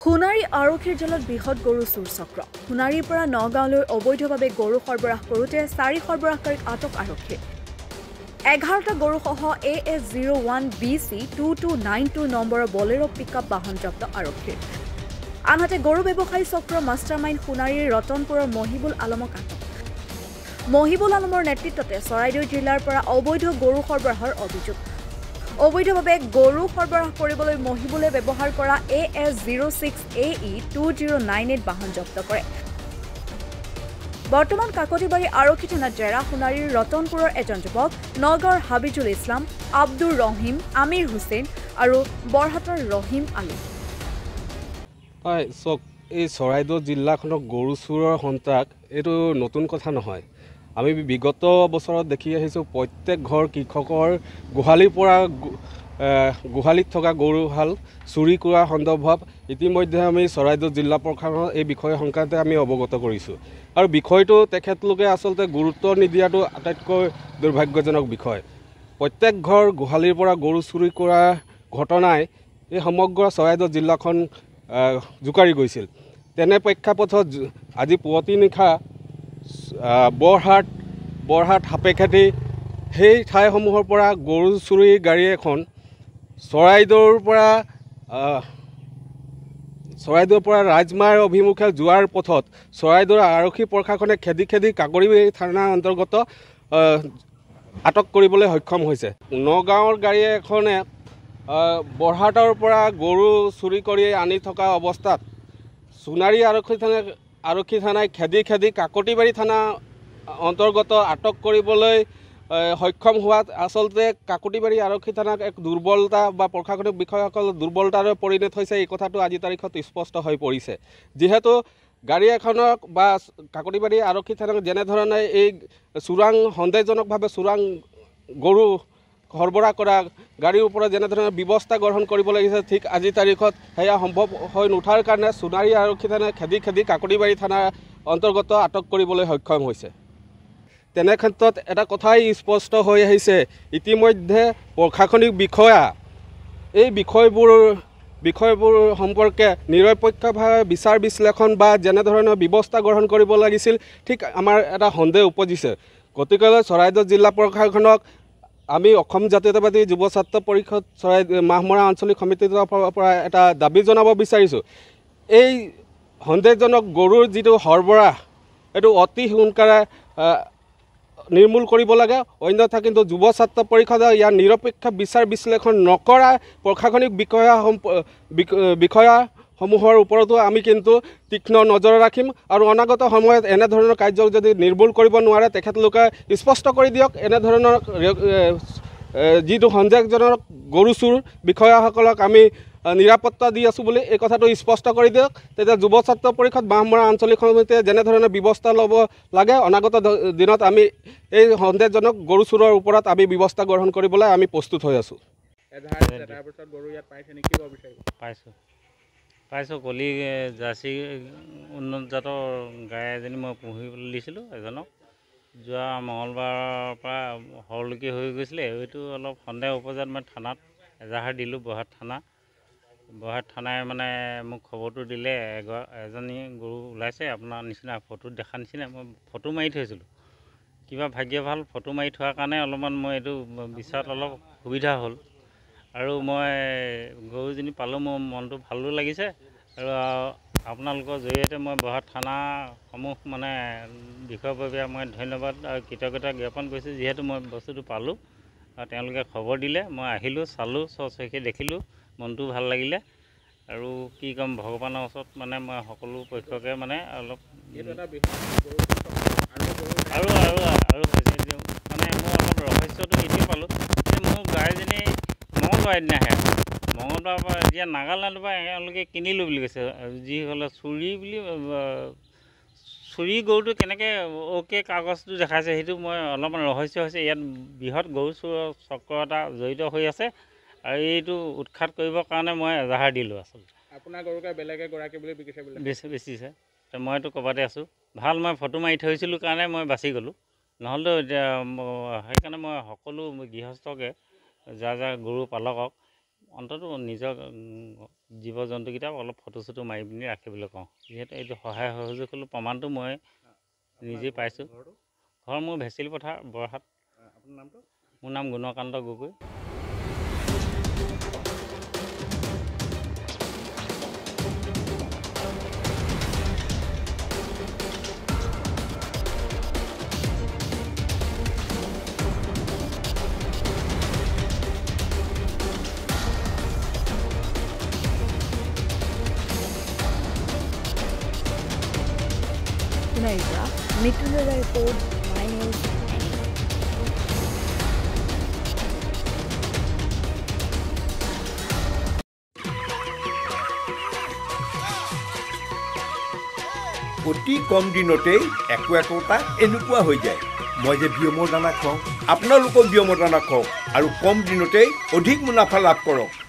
সোণাৰী আৰক্ষীৰ জালত বৃহৎ গৰু চুৰ চক্ৰ। সোণাৰীৰ পৰা নগাঁৱলৈ অবৈধভাৱে গৰু সৰবৰাহ কৰোঁতে 4 সৰবৰাহকাৰীক আটক আৰক্ষী। 11টা গৰুসহ AS01BC 2292 নম্বৰৰ বলেৰো পিকআপ বাহন জব্দ আৰক্ষীৰ। আনহাতে গৰু ব্যৱসায়ী চক্ৰৰ মাষ্টাৰমাইণ্ড সোণাৰীৰ ৰতনপুৰৰ মহিবুল আলমক আটক। মহিবুল আলমৰ নেতৃত্বতে চৰাইদেউ জিলাৰ পৰা অবৈধ গৰু সৰবৰাহৰ অভিযোগ। অবৈধভাৱে গৰু সৰবৰাহ কৰিবলৈ মহিবুলে ব্যৱহাৰ কৰা AS06AE 2098 বাহন জব্দ কৰে। বৰ্তমান কাকতিবাৰী আৰক্ষী থানাত জেৰা সোণাৰীৰ ৰতনপুৰৰ এজন যুৱক, নগাঁৱৰ হাবিজুল ইছলাম, আব্দুৰ ৰহিম, আমিৰ হুছেইন আৰু বৰহাটৰ ৰহিম আলী। হয়, এই চৰাইদেউ জিলাখনক গৰু চুৰৰ সন্ত্ৰাস এইটো নতুন কথা নহয়। আমি বিগত বছৰত দেখি আহিছোঁ প্ৰত্যেক ঘৰ কৃষকৰ গোহালিৰ পৰা গোহালিত থকা গৰুহাল চুৰি কৰা সন্দৰ্ভত ইতিমধ্যে আমি চৰাইদেউ জিলা প্ৰশাসনৰ এই বিষয় সংক্ৰান্তে আমি অৱগত কৰিছোঁ আৰু বিষয়টো তেখেতলোকে আচলতে গুৰুত্ব নিদিয়াটো আটাইতকৈ দুৰ্ভাগ্যজনক বিষয়। প্ৰত্যেক ঘৰ গোহালিৰ পৰা গৰু চুৰি কৰা ঘটনাই এই সমগ্ৰ চৰাইদেউ জিলাখন জোকাৰি গৈছিল। তেনে প্ৰেক্ষাপটত আজি পুৱতি নিশা বৰহাট সাপেখাতি সেই ঠাইসমূহৰ পৰা গৰু চুৰি গাড়ী এখন চৰাইদেউৰ পৰা ৰাজমাৰ অভিমুখে যোৱাৰ পথত চৰাইদেউৰ আৰক্ষী প্ৰশাসনে খেদি কাকৰিবাৰী থানাৰ অন্তৰ্গত আটক কৰিবলৈ সক্ষম হৈছে। নগাঁৱৰ গাড়ী এখনে বৰহাটৰ পৰা গৰু চুৰি কৰি আনি থকা অৱস্থাত সোণাৰী আৰক্ষী থানাই খেদি কাকতিবাৰী থানা অন্তৰ্গত আটক কৰিবলৈ সক্ষম হোৱাত আচলতে কাকতিবাৰী আৰক্ষী থানাক এক দুৰ্বলতা বা প্ৰশাসনিক বিষয়াসকল দুৰ্বলতাৰে পৰিণত হৈছে, এই কথাটো আজিৰ তাৰিখত স্পষ্ট হৈ পৰিছে। যিহেতু গাড়ী এখনক বা কাকতিবাৰী আৰক্ষী থানাক যেনেধৰণে এই সন্দেহজনকভাৱে চোৰাং গৰু সৰবৰাহ কৰা গাড়ীৰ ওপৰত যেনেধৰণে ব্যৱস্থা গ্ৰহণ কৰিব লাগিছে, ঠিক আজিৰ তাৰিখত সেয়া সম্ভৱ হৈ নুঠাৰ কাৰণে সোণাৰী আৰক্ষী থানাই খেদি কাকতিবাৰী থানাৰ অন্তৰ্গত আটক কৰিবলৈ সক্ষম হৈছে। তেনে ক্ষেত্ৰত এটা কথাই স্পষ্ট হৈ আহিছে, ইতিমধ্যে প্ৰশাসনিক বিষয়া এই বিষয়বোৰ সম্পৰ্কে নিৰপেক্ষভাৱে বিচাৰ বিশ্লেষণ বা যেনেধৰণৰ ব্যৱস্থা গ্ৰহণ কৰিব লাগিছিল, ঠিক আমাৰ এটা সন্দেহ উপজিছে। গতিকেলৈ চৰাইদেউ জিলা প্ৰশাসনক আমি অসম জাতীয়তাবাদী যুৱ ছাত্ৰ পৰিষদ মাহমৰা আঞ্চলিক সমিতিৰ পৰা এটা দাবী জনাব বিচাৰিছোঁ। এই সন্দেহজনক গৰুৰ যিটো সৰবৰাহ এইটো অতি সোনকালে নিৰ্মূল কৰিব লাগে, অন্যথা কিন্তু যুৱ ছাত্ৰ পৰিষদে ইয়াৰ নিৰপেক্ষ বিচাৰ বিশ্লেষণ নকৰা প্ৰশাসনিক বিষয়াসমূহৰ ওপৰতো আমি কিন্তু তীক্ষ্ণ নজৰ ৰাখিম আৰু অনাগত সময়ত এনেধৰণৰ কাৰ্য যদি নিৰ্মূল কৰিব নোৱাৰে তেখেতলোকে স্পষ্ট কৰি দিয়ক এনেধৰণৰ যিটো সন্দেহজনক গৰু চুৰ বিষয়াসকলক আমি নিৰাপত্তা দি আছোঁ বুলি এই কথাটো স্পষ্ট কৰি দিয়ক। তেতিয়া যুৱ ছাত্ৰ পৰিষদ মাহমৰা আঞ্চলিক সমিতিয়ে যেনেধৰণে ব্যৱস্থা ল'ব লাগে অনাগত দিনত আমি এই সন্দেহজনক গৰু চুৰৰ ওপৰত আমি ব্যৱস্থা গ্ৰহণ কৰিবলৈ আমি প্ৰস্তুত হৈ আছোঁ। পাইছোঁ কলি জাৰ্চি উন্নত জাতৰ গাই এজনী মই পুহিবলৈ দিছিলোঁ এজনক। যোৱা মঙলবাৰৰ পৰা সৰলকি হৈ গৈছিলে, এইটো অলপ সন্দেহ উপজাত মই থানাত এজাহাৰ দিলোঁ। বৰহাট থানাই মানে মোক খবৰটো দিলে এজনী গৰু ওলাইছে আপোনাৰ নিচিনা ফটোত দেখা নিচিনা। মই ফটো মাৰি থৈছিলোঁ, কিবা ভাগ্য ভাল ফটো মাৰি থোৱাৰ কাৰণে অলপমান মই এইটো বিচাৰত অলপ সুবিধা হ'ল আৰু মই গৰুজনী পালোঁ, মোৰ মনটো ভালো লাগিছে আৰু আপোনালোকৰ জৰিয়তে মই বৰহাট থানাসমূহ মানে বিষয়ববীয়া মই ধন্যবাদ আৰু কৃতজ্ঞতা জ্ঞাপন কৰিছোঁ, যিহেতু মই বস্তুটো পালোঁ আৰু তেওঁলোকে খবৰ দিলে। মই আহিলোঁ, চালোঁ, চচখি দেখিলোঁ, মনটো ভাল লাগিলে আৰু কি ক'ম, ভগৱানৰ ওচৰত মানে মই সকলো পক্ষকে মানে অলপ আৰু হৈছে দিওঁ মানে মই অলপ ৰহস্যটো এতিয়া পালোঁ যে মোৰ গাইজনী মঙলবাৰ দিনাহে মঙলবাৰৰ পৰা এতিয়া নাগালেণ্ডৰ পৰা এওঁলোকে কিনিলোঁ বুলি কৈছে। যিসকলে চুৰি গৰুটো কেনেকৈ কাগজটো দেখাইছে সেইটো মই অলপমান ৰহস্য হৈছে। ইয়াত বৃহৎ গৰু চোৰৰ চক্ৰ এটা জড়িত হৈ আছে আৰু এইটো উৎখাত কৰিবৰ কাৰণে মই এজাহাৰ দিলোঁ। আচলতে আপোনাৰ গৰুকে বেলেগ এগৰাকী বুলি বেচিছে, মইতো ক'বাতে আছোঁ। ভাল মই ফটো মাৰি থৈছিলোঁ কাৰণে মই বাচি গ'লোঁ, নহ'লেতো এতিয়া সেইকাৰণে মই সকলো গৃহস্থকে যাৰ গৰু পালকক অন্ততঃ নিজৰ জীৱ জন্তুকেইটাক অলপ ফটো চটো মাৰি পিনি ৰাখিবলৈ কওঁ যিহেতু এইটো সহায় সহযোগ হ'লেও প্ৰমাণটো মই নিজেই পাইছোঁ ঘৰ মোৰ ভেচিল পথাৰ বৰহাট মোৰ নাম Gunakanta Gogoi Mrityunjay report my news অতি কম দিনতেই একোটা এনেকুৱা হৈ যায় মই যে বিয়মৰ দানা খুৱাওঁ আপোনালোকেও বিয়মৰ দানা খুৱাওক আৰু কম দিনতেই অধিক মুনাফা লাভ কৰক